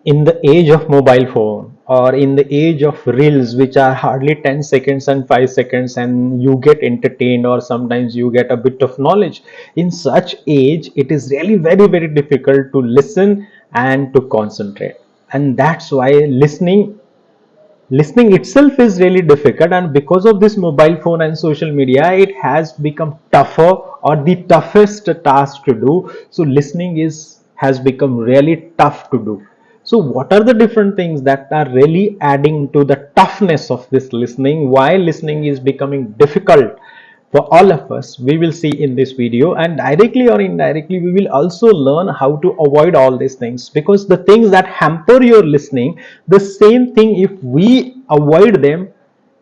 In the age of mobile phone or in the age of reels which are hardly 10 seconds and 5 seconds, and you get entertained or sometimes you get a bit of knowledge, in such age it is really very difficult to listen and to concentrate. And that's why listening itself is really difficult, and because of this mobile phone and social media it has become tougher or the toughest task to do. So listening is has become really tough to do. So what are the different things that are really adding to the toughness of this listening, why listening is becoming difficult for all of us, we will see in this video. And directly or indirectly we will also learn how to avoid all these things, because the things that hamper your listening, the same thing, if we avoid them,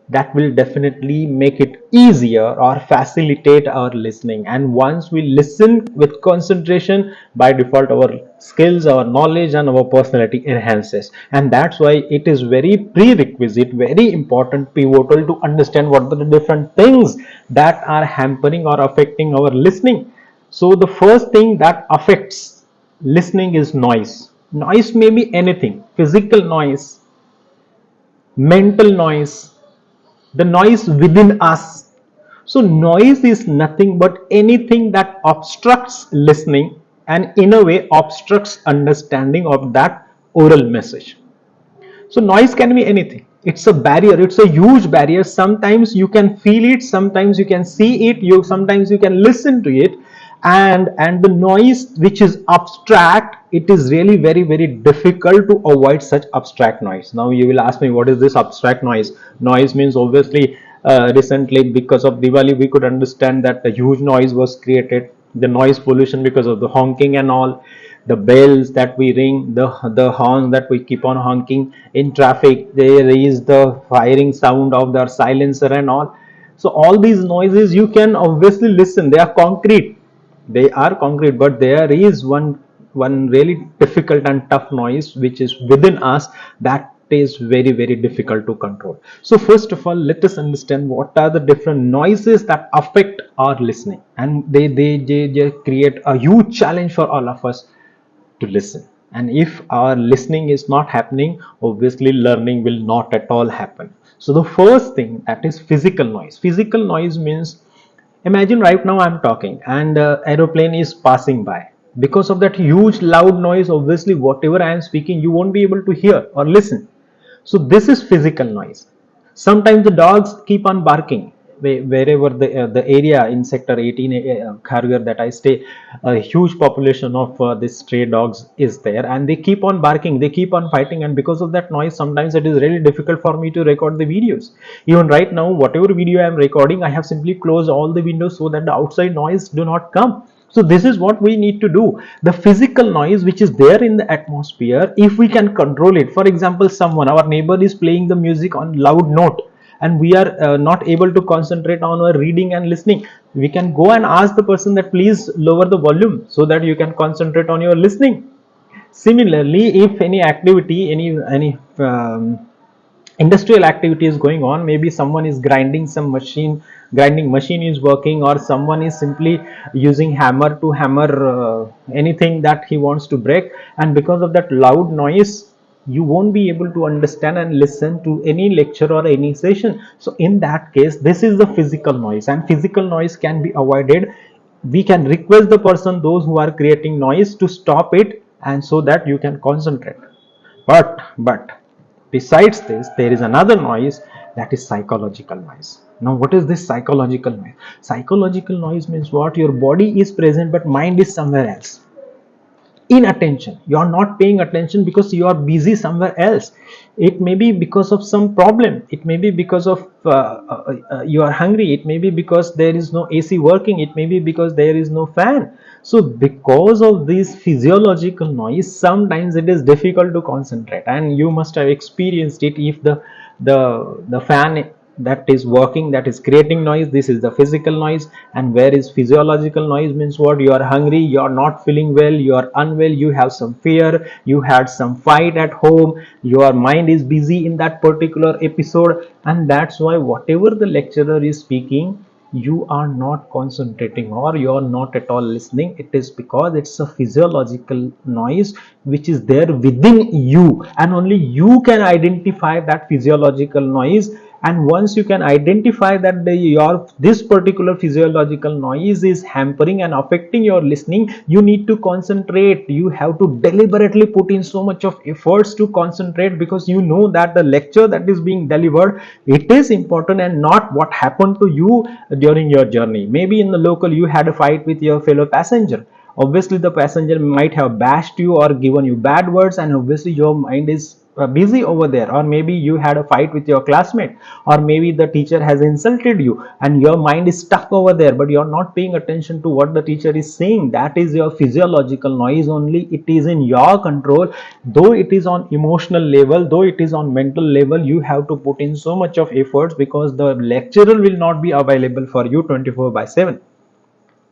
that will definitely make it easier or facilitate our listening. And once we listen with concentration, by default our skills, our knowledge and our personality enhances. And that's why it is very prerequisite, very important, pivotal to understand what are the different things that are hampering or affecting our listening. So the first thing that affects listening is noise. Noise may be anything: physical noise, mental noise, the noise within us. So noise is nothing but anything that obstructs listening and in a way obstructs understanding of that oral message. So noise can be anything. It's a barrier, it's a huge barrier. Sometimes you can feel it, sometimes you can see it, you sometimes you can listen to it. And the noise which is abstract, it is really very difficult to avoid such abstract noise. Now you will ask me, what is this abstract noise? Noise means obviously recently because of Diwali we could understand that a huge noise was created, the noise pollution because of the honking and all, the bells that we ring, the horn that we keep on honking in traffic, there is the firing sound of the silencer and all. So all these noises you can obviously listen, they are concrete, but there is one really difficult and tough noise which is within us, that is very difficult to control. So first of all, let us understand what are the different noises that affect our listening, and they create a huge challenge for all of us to listen. And if our listening is not happening, obviously learning will not at all happen. So the first thing, that is physical noise. Physical noise means, imagine right now I'm talking and aeroplane is passing by. Because of that huge loud noise, obviously whatever I am speaking you won't be able to hear or listen. So this is physical noise. Sometimes the dogs keep on barking wherever the area in sector 18 Kharghar that I stay. A huge population of these stray dogs is there, and they keep on barking, they keep on fighting, and because of that noise sometimes it is really difficult for me to record the videos. Even right now, whatever video I am recording, I have simply closed all the windows so that the outside noise do not come. So this is what we need to do. The physical noise which is there in the atmosphere, if we can control it, for example, someone, our neighbor is playing the music on loud note, and we are not able to concentrate on our reading and listening, we can go and ask the person that please lower the volume so that you can concentrate on your listening. Similarly, if any activity, any industrial activity is going on, maybe someone is grinding machine is working, or someone is simply using hammer to hammer anything that he wants to break, and because of that loud noise you won't be able to understand and listen to any lecture or any session. So in that case, this is the physical noise, and physical noise can be avoided. We can request the person, those who are creating noise, to stop it, and so that you can concentrate. But besides this, there is another noise, that is psychological noise. Now, what is this psychological noise? Psychological noise means what? Your body is present, but mind is somewhere else. Inattention. You are not paying attention because you are busy somewhere else. It may be because of some problem. It may be because of you are hungry. It may be because there is no AC working. It may be because there is no fan. So because of this physiological noise, sometimes it is difficult to concentrate, and you must have experienced it. If the fan that is working, that is creating noise, this is the physical noise. And where is physiological noise means what? You are hungry, you are not feeling well, you are unwell, you have some fear, you had some fight at home, your mind is busy in that particular episode, and that's why whatever the lecturer is speaking, you are not concentrating or you are not at all listening, it is because it's a physiological noise which is there within you, and only you can identify that physiological noise. And once you can identify that your this particular physiological noise is hampering and affecting your listening, you need to concentrate. You have to deliberately put in so much of efforts to concentrate, because you know that the lecture that is being delivered, it is important, and not what happened to you during your journey. Maybe in the local you had a fight with your fellow passenger. Obviously the passenger might have bashed you or given you bad words, and obviously your mind is busy over there. Or maybe you had a fight with your classmate, or maybe the teacher has insulted you and your mind is stuck over there, but you're not paying attention to what the teacher is saying. That is your physiological noise only. It is in your control. Though it is on emotional level, though it is on mental level, you have to put in so much of efforts, because the lecturer will not be available for you 24/7.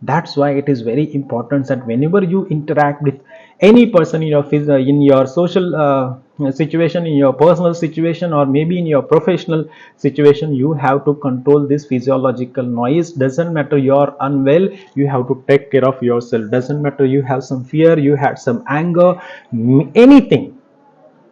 That's why it is very important that whenever you interact with any person in your social situation, in your personal situation, or maybe in your professional situation, you have to control this physiological noise. Doesn't matter you're unwell, you have to take care of yourself. Doesn't matter you have some fear, you had some anger, anything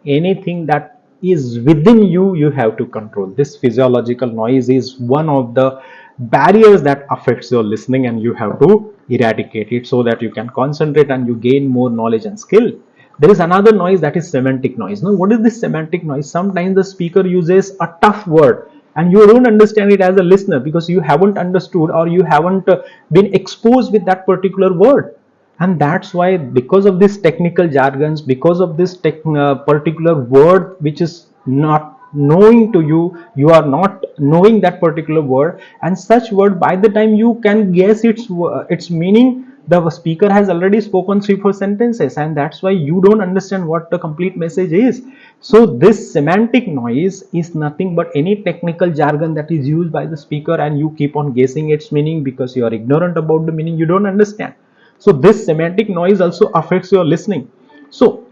that is within you, you have to control. This physiological noise is one of the barriers that affects your listening, and you have to eradicate it so that you can concentrate and you gain more knowledge and skill. There is another noise, that is semantic noise. Now what is this semantic noise? Sometimes the speaker uses a tough word and you don't understand it as a listener, because you haven't understood or you haven't been exposed with that particular word. And that's why, because of this technical jargons, because of this particular word which is not knowing to you, you are not knowing that particular word, and such word, by the time you can guess its meaning, the speaker has already spoken 3 4 sentences, and that's why you don't understand what the complete message is. So this semantic noise is nothing but any technical jargon that is used by the speaker, and you keep on guessing its meaning because you are ignorant about the meaning, you don't understand. So this semantic noise also affects your listening. So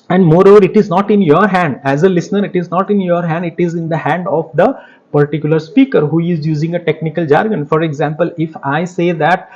and moreover, it is not in your hand as a listener, it is not in your hand, it is in the hand of the particular speaker who is using a technical jargon. For example, if I say that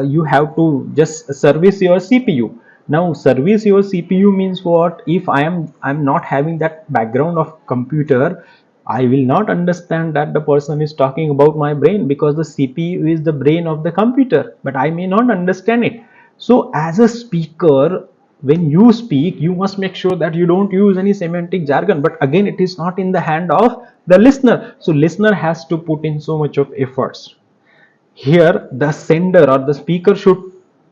you have to just service your CPU. Now service your CPU means what? If I'm not having that background of computer, I will not understand that the person is talking about my brain, because the CPU is the brain of the computer, but I may not understand it. So as a speaker, when you speak, you must make sure that you don't use any semantic jargon. But again, it is not in the hand of the listener. So listener has to put in so much of efforts. Here the sender or the speaker should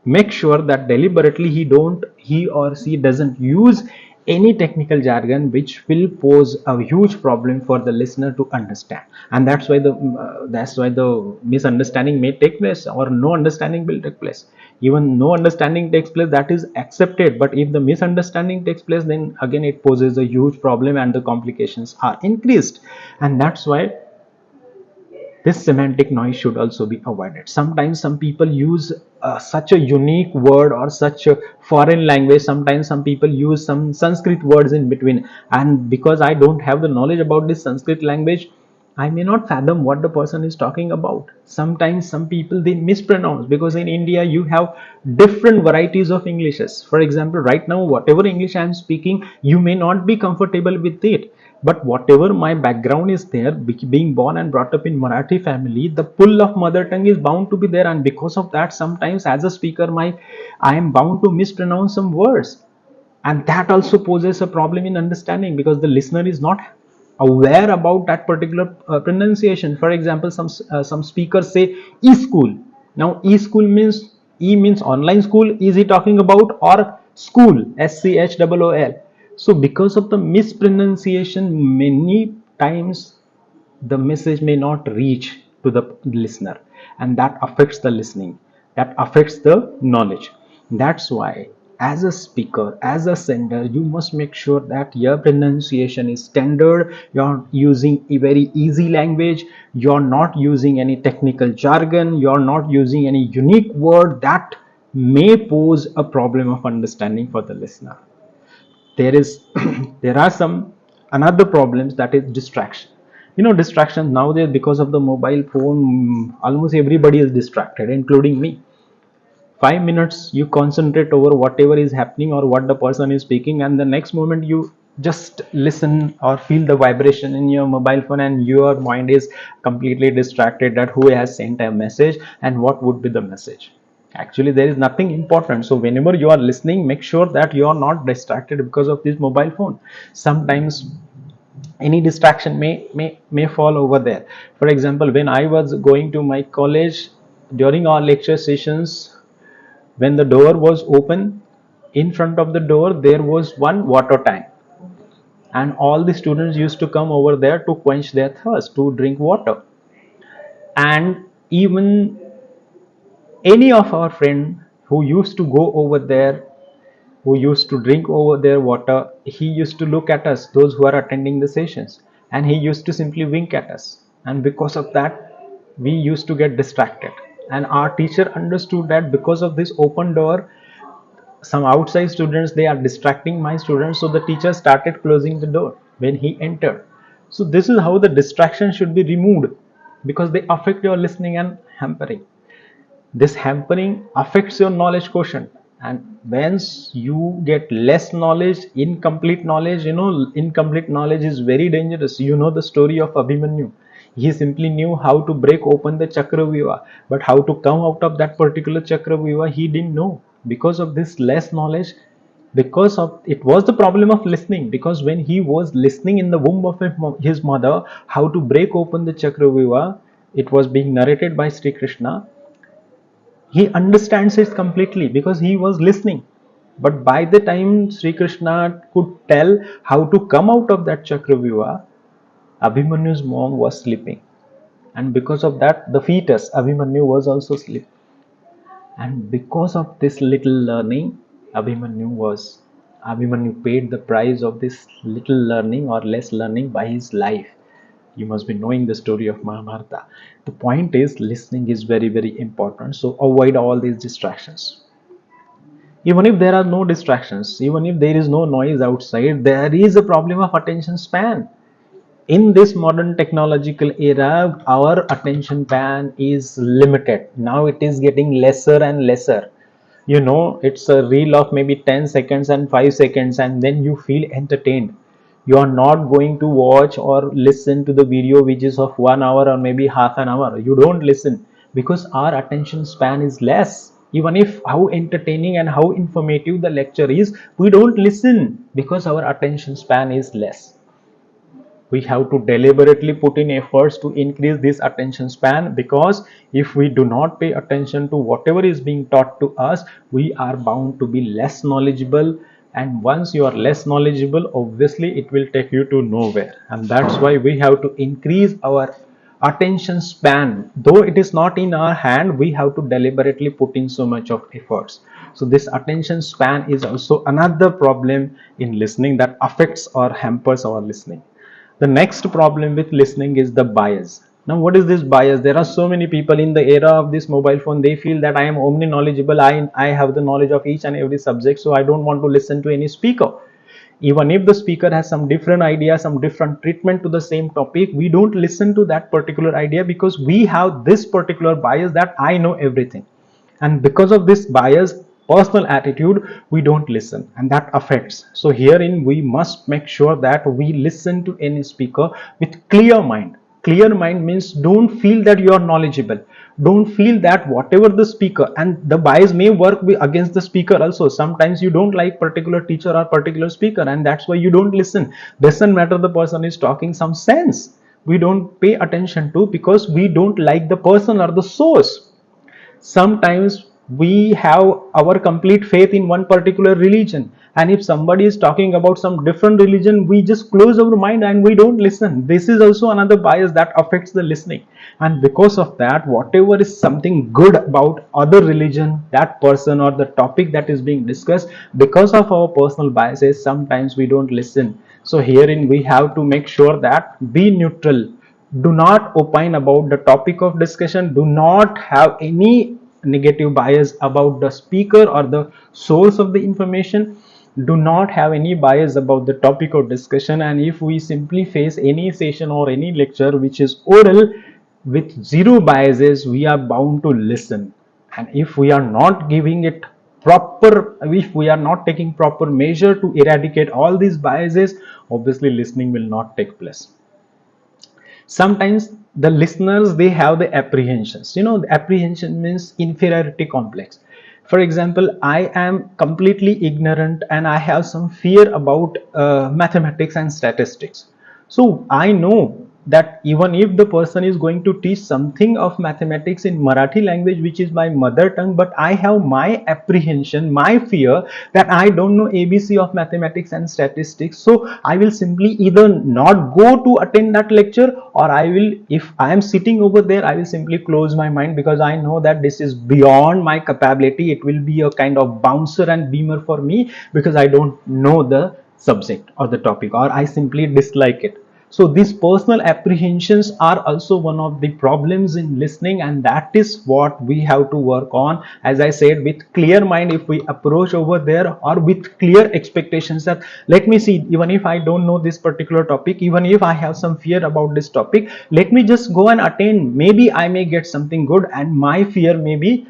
make sure that deliberately he or she doesn't use any technical jargon which will pose a huge problem for the listener to understand. And that's why the misunderstanding may take place, or no understanding will take place. Even no understanding takes place, that is accepted, but if the misunderstanding takes place, then again it poses a huge problem and the complications are increased. And that's why this semantic noise should also be avoided. Sometimes some people use such a unique word or such a foreign language. Sometimes some people use some Sanskrit words in between, and because I don't have the knowledge about this Sanskrit language, I may not fathom what the person is talking about. Sometimes some people, they mispronounce, because in India you have different varieties of Englishes. For example, right now whatever English I am speaking, you may not be comfortable with it, but whatever my background is there, being born and brought up in Marathi family, the pull of mother tongue is bound to be there, and because of that, sometimes as a speaker, I am bound to mispronounce some words, and that also poses a problem in understanding, because the listener is not aware about that particular pronunciation. For example, some speakers say e-school. Now e-school means, e means online school, is he talking about, or school, school? So because of the mispronunciation, many times the message may not reach to the listener, and that affects the listening, that affects the knowledge. That's why, as a speaker, as a sender, you must make sure that your pronunciation is standard, you're using a very easy language, you're not using any technical jargon, you're not using any unique word that may pose a problem of understanding for the listener. There is there are some another problems, that is distraction. Distractions nowadays because of the mobile phone, almost everybody is distracted, including me. 5 minutes you concentrate over whatever is happening or what the person is speaking, and the next moment you just listen or feel the vibration in your mobile phone, and your mind is completely distracted that who has sent a message and what would be the message. Actually there is nothing important. So whenever you are listening, make sure that you are not distracted because of this mobile phone. Sometimes any distraction may fall over there. For example, when I was going to my college, during our lecture sessions, when the door was open, in front of the door there was one water tank, and all the students used to come over there to quench their thirst, to drink water. And even any of our friend who used to go over there, who used to drink over their water, he used to look at us, those who are attending the sessions, and he used to simply wink at us. And because of that, we used to get distracted. And our teacher understood that because of this open door, some outside students, they are distracting my students, so the teacher started closing the door when he entered. So this is how the distraction should be removed, because they affect your listening and hampering. This hampering affects your knowledge quotient, and once you get less knowledge, incomplete knowledge, incomplete knowledge is very dangerous. The story of Abhimanyu. He simply knew how to break open the chakravyuha, but how to come out of that particular chakravyuha he didn't know, because of this less knowledge. Because of it was the problem of listening, because when he was listening in the womb of his mother how to break open the chakravyuha, it was being narrated by Sri Krishna. He understands it completely because he was listening. But by the time Sri Krishna could tell how to come out of that Chakravyuha, Abhimanyu's mom was sleeping. And because of that, the fetus, Abhimanyu, was also sleeping. And because of this little learning, Abhimanyu paid the price of this little learning or less learning by his life. You must be knowing the story of Mahabharata. The point is, listening is very, very important. So avoid all these distractions. Even if there are no distractions, even if there is no noise outside, there is a problem of attention span. In this modern technological era, our attention span is limited. Now it is getting lesser and lesser. It's a reel of maybe 10 seconds and 5 seconds, and then you feel entertained. You are not going to watch or listen to the video which is of 1 hour or maybe half an hour. You don't listen because our attention span is less. Even if how entertaining and how informative the lecture is, we don't listen because our attention span is less. We have to deliberately put in efforts to increase this attention span, because if we do not pay attention to whatever is being taught to us, we are bound to be less knowledgeable. And once you are less knowledgeable, obviously it will take you to nowhere. And that's why we have to increase our attention span. Though it is not in our hand, we have to deliberately put in so much of efforts. So this attention span is also another problem in listening that affects or hampers our listening. The next problem with listening is the bias. Now what is this bias? There are so many people in the era of this mobile phone, they feel that I am omni knowledgeable, I have the knowledge of each and every subject, so I don't want to listen to any speaker. Even if the speaker has some different idea, some different treatment to the same topic, we don't listen to that particular idea because we have this particular bias that I know everything. And because of this bias personal attitude, we don't listen, and that affects. So herein we must make sure that we listen to any speaker with clear mind. Clear mind means don't feel that you are knowledgeable, don't feel that whatever the speaker, and the bias may work against the speaker also. Sometimes you don't like particular teacher or particular speaker, and that's why you don't listen. Doesn't matter the person is talking some sense, we don't pay attention to because we don't like the person or the source. Sometimes we have our complete faith in one particular religion, and if somebody is talking about some different religion, we just close our mind and we don't listen. This is also another bias that affects the listening. And because of that, whatever is something good about other religion, that person or the topic that is being discussed, because of our personal biases, sometimes we don't listen. So herein we have to make sure that be neutral. Do not opine about the topic of discussion. Do not have any negative bias about the speaker or the source of the information. do not have any bias about the topic or discussion, and if we simply face any session or any lecture which is oral with zero biases, we are bound to listen. And if we are not giving it proper, if we are not taking proper measure to eradicate all these biases, obviously listening will not take place. Sometimes the listeners, they have the apprehensions. The apprehension means inferiority complex. For example, I am completely ignorant and I have some fear about mathematics and statistics. So I know that even if the person is going to teach something of mathematics in Marathi language, which is my mother tongue, but I have my apprehension, my fear, that I don't know ABC of mathematics and statistics. So I will simply either not go to attend that lecture, or I will, if I am sitting over there, I will simply close my mind, because I know that this is beyond my capability. It will be a kind of bouncer and beamer for me, because I don't know the subject or the topic, or I simply dislike it. So these personal apprehensions are also one of the problems in listening, and that is what we have to work on. As I said, with clear mind, if we approach over there, or with clear expectations that, let me see, even if I don't know this particular topic, even if I have some fear about this topic, let me just go and attend. Maybe I may get something good, and my fear may be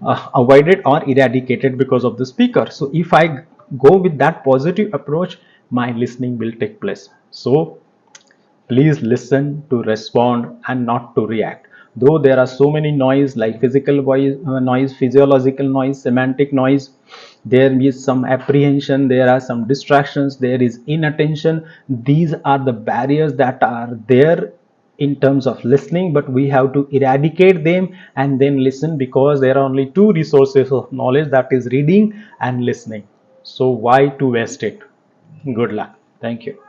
avoided or eradicated because of the speaker. So if I go with that positive approach, my listening will take place. So please listen to respond and not to react. Though there are so many noise, like physical voice, noise, physiological noise, semantic noise, there is some apprehension, there are some distractions, there is inattention. These are the barriers that are there in terms of listening, but we have to eradicate them and then listen, because there are only two resources of knowledge, that is reading and listening. So why to waste it? Good luck. Thank you.